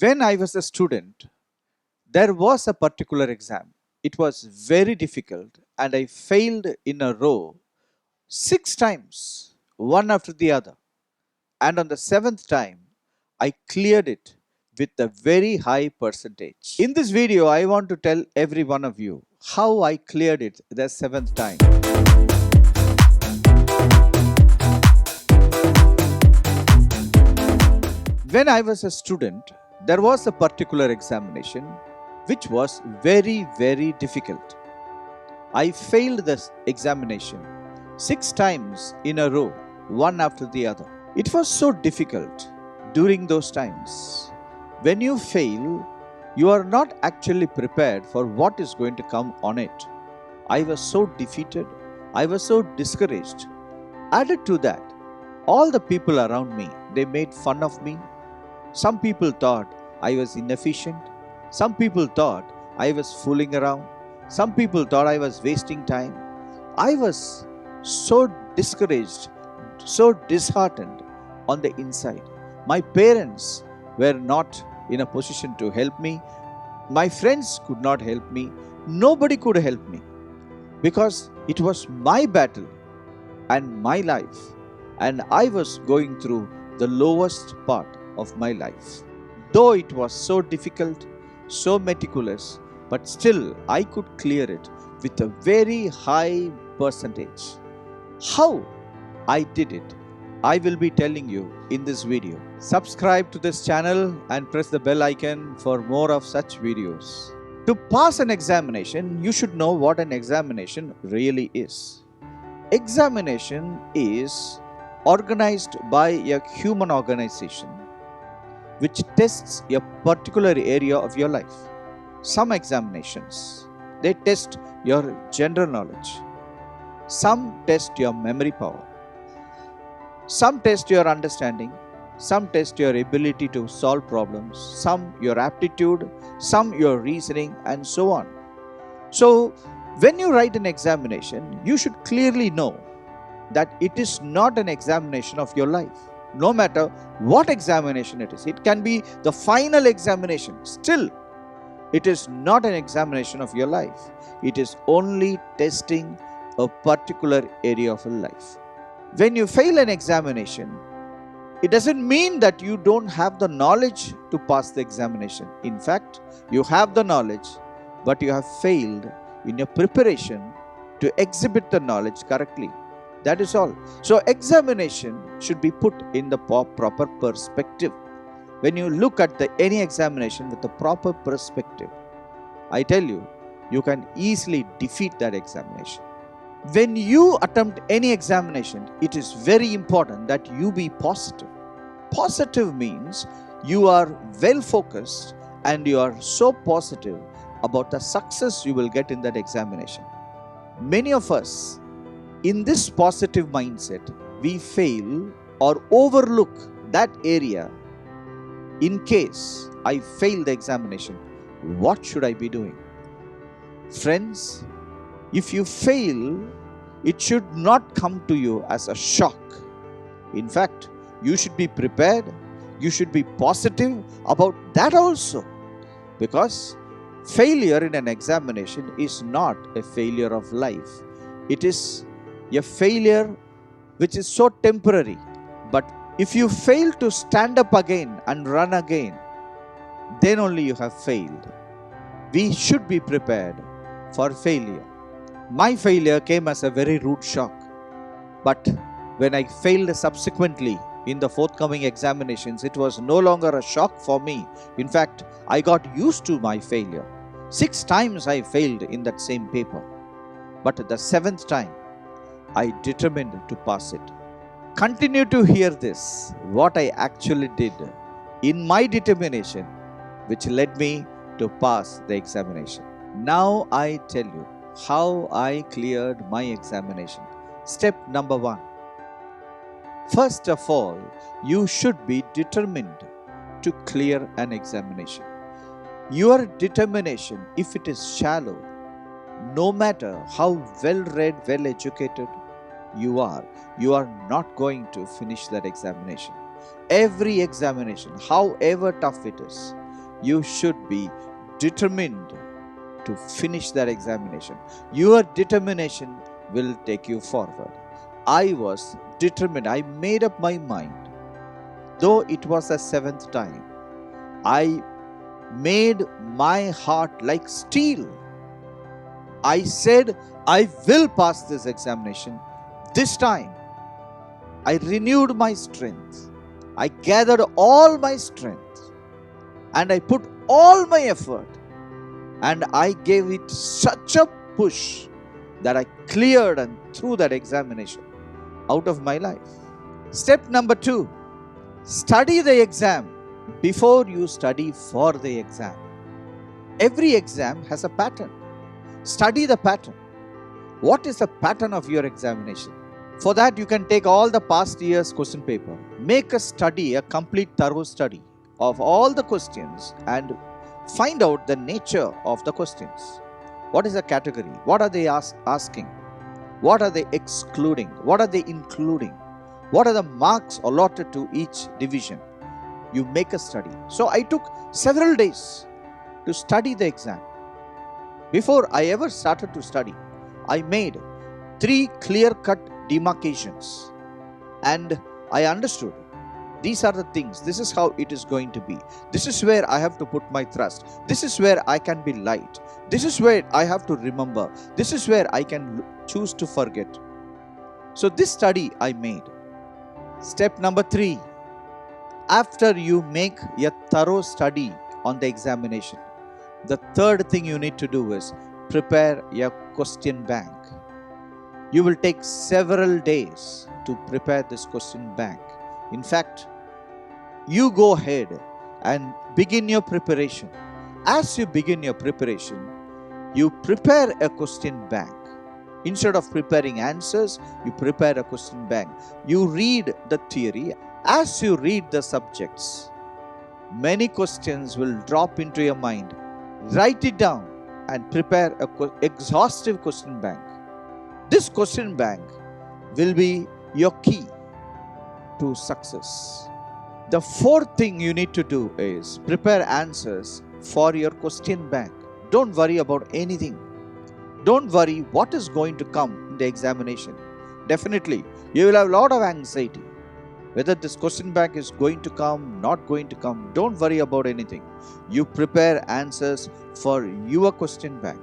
When I was a student, there was a particular exam. It was very difficult and I failed in a row 6 times, one after the other. And on the seventh time, I cleared it with a very high percentage. In this video, I want to tell every one of you how I cleared it the seventh time. When I was a student, there was a particular examination which was very, very difficult. I failed this examination 6 times in a row, one after the other. It was so difficult during those times. When you fail, you are not actually prepared for what is going to come on it. I was so defeated. I was so discouraged. Added to that, all the people around me, they made fun of me. Some people thought I was inefficient. Some people thought I was fooling around. Some people thought I was wasting time. I was so discouraged, so disheartened on the inside. My parents were not in a position to help me. My friends could not help me. Nobody could help me because it was my battle and my life, and I was going through the lowest part of my life. Though it was so difficult, so meticulous, but still I could clear it with a very high percentage. How I did it, I will be telling you in this video. Subscribe to this channel and press the bell icon for more of such videos. To pass an examination, you should know what an examination really is. Examination is organized by a human organization which tests a particular area of your life. Some examinations, they test your general knowledge. Some test your memory power. Some test your understanding. Some test your ability to solve problems. Some your aptitude. Some your reasoning, and so on. So, when you write an examination, you should clearly know that it is not an examination of your life. No matter what examination it is, it can be the final examination. Still, it is not an examination of your life. It is only testing a particular area of your life. When you fail an examination, it doesn't mean that you don't have the knowledge to pass the examination. In fact, you have the knowledge, but you have failed in your preparation to exhibit the knowledge correctly. That is all. So examination should be put in the proper perspective. When you look at any examination with the proper perspective, I tell you, you can easily defeat that examination. When you attempt any examination, it is very important that you be positive. Positive means you are well focused and you are so positive about the success you will get in that examination. Many of us, in this positive mindset, we fail or overlook that area. In case I fail the examination, what should I be doing? Friends, if you fail, it should not come to you as a shock. In fact, you should be prepared. You should be positive about that also. Because failure in an examination is not a failure of life. It is a failure which is so temporary. But if you fail to stand up again and run again, then only you have failed. We should be prepared for failure. My failure came as a very rude shock. But when I failed subsequently in the forthcoming examinations, it was no longer a shock for me. In fact, I got used to my failure. 6 times I failed in that same paper. But the 7th time, I determined to pass it. Continue to hear this, what I actually did in my determination, which led me to pass the examination. Now I tell you how I cleared my examination. Step number 1. First of all, you should be determined to clear an examination. Your determination, if it is shallow, no matter how well read, well educated you are not going to finish that examination. Every examination, however tough it is, You should be determined to finish that examination. Your determination will take you forward. I was determined. I made up my mind. Though it was the seventh time, I made my heart like steel. I said, I will pass this examination. This time, I renewed my strength. I gathered all my strength and I put all my effort and I gave it such a push that I cleared and threw that examination out of my life. Step number 2, study the exam before you study for the exam. Every exam has a pattern. Study the pattern. What is the pattern of your examination? For that, you can take all the past year's question paper, make a study, a complete thorough study of all the questions and find out the nature of the questions. What is the category? What are they asking? What are they excluding? What are they including? What are the marks allotted to each division? You make a study. So I took several days to study the exam. Before I ever started to study, I made 3 clear-cut demarcations and I understood these are the things. This is how it is going to be. This is where I have to put my thrust. This is where I can be light. This is where I have to remember. This is where I can choose to forget. So this study I made. Step number 3. After you make a thorough study on the examination, the third thing you need to do is prepare a question bank. You will take several days to prepare this question bank. In fact, you go ahead and begin your preparation. As you begin your preparation, you prepare a question bank. Instead of preparing answers, you prepare a question bank. You read the theory. As you read the subjects, many questions will drop into your mind. Write it down and prepare an exhaustive question bank. This question bank will be your key to success. The fourth thing you need to do is prepare answers for your question bank. Don't worry about anything. Don't worry what is going to come in the examination. Definitely, you will have a lot of anxiety. Whether this question bank is going to come, not going to come, don't worry about anything. You prepare answers for your question bank.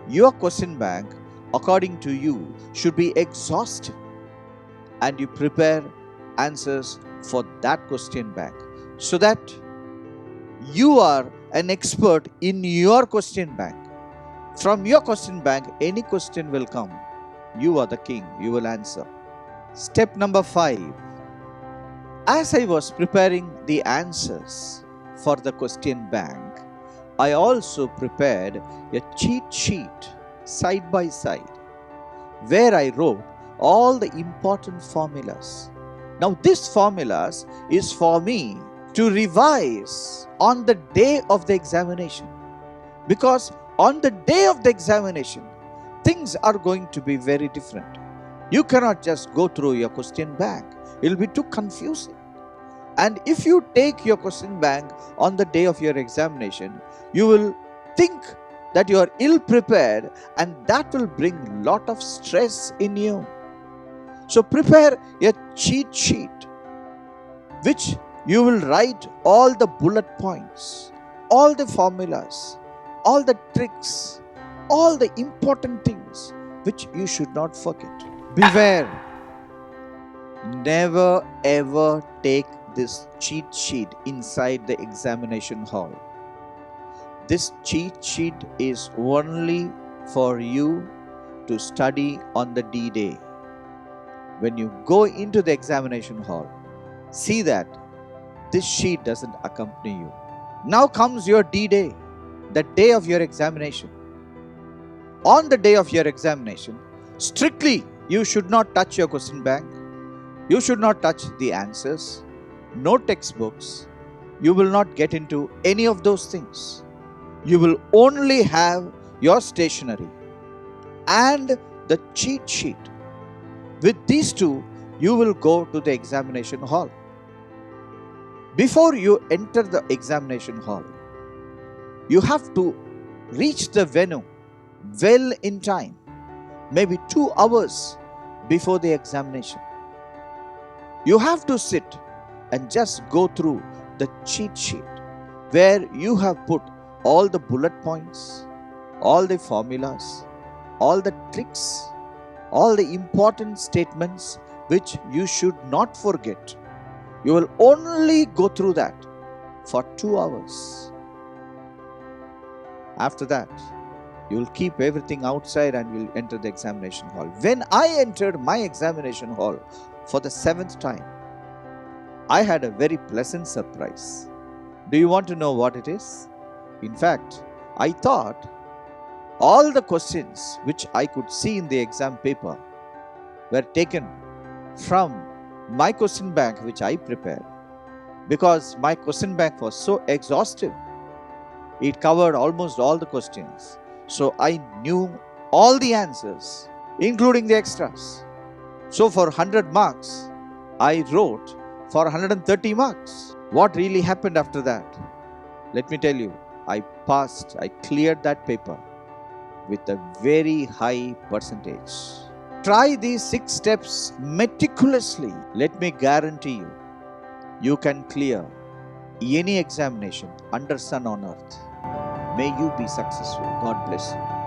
Your question bank, according to you, should be exhaustive. And you prepare answers for that question bank so that you are an expert in your question bank. From your question bank, any question will come. You are the king. You will answer. Step number 5. As I was preparing the answers for the question bank, I also prepared a cheat sheet side by side where I wrote all the important formulas. Now this formulas is for me to revise on the day of the examination, because on the day of the examination, things are going to be very different. You cannot just go through your question bank. It will be too confusing. And if you take your question bank on the day of your examination, you will think that you are ill prepared and that will bring a lot of stress in you. So prepare a cheat sheet which you will write all the bullet points, all the formulas, all the tricks, all the important things which you should not forget. Beware, never ever take this cheat sheet inside the examination hall. This cheat sheet is only for you to study on the D-Day. When you go into the examination hall, see that this sheet doesn't accompany you. Now comes your D-Day, the day of your examination. On the day of your examination, strictly you should not touch your question bank. You should not touch the answers, no textbooks. You will not get into any of those things. You will only have your stationery and the cheat sheet. With these two, you will go to the examination hall. Before you enter the examination hall, You have to reach the venue well in time, maybe 2 hours before the examination. You have to sit and just go through the cheat sheet where you have put all the bullet points, all the formulas, all the tricks, all the important statements which you should not forget. You will only go through that for 2 hours. After that, you will keep everything outside and will enter the examination hall. When I entered my examination hall for the 7th time, I had a very pleasant surprise. Do you want to know what it is? In fact, I thought all the questions which I could see in the exam paper were taken from my question bank which I prepared, because my question bank was so exhaustive. It covered almost all the questions. So I knew all the answers, including the extras. So for 100 marks, I wrote for 130 marks. What really happened after that? Let me tell you, I passed, I cleared that paper with a very high percentage. Try these 6 steps meticulously. Let me guarantee you, you can clear any examination under sun on earth. May you be successful. God bless you.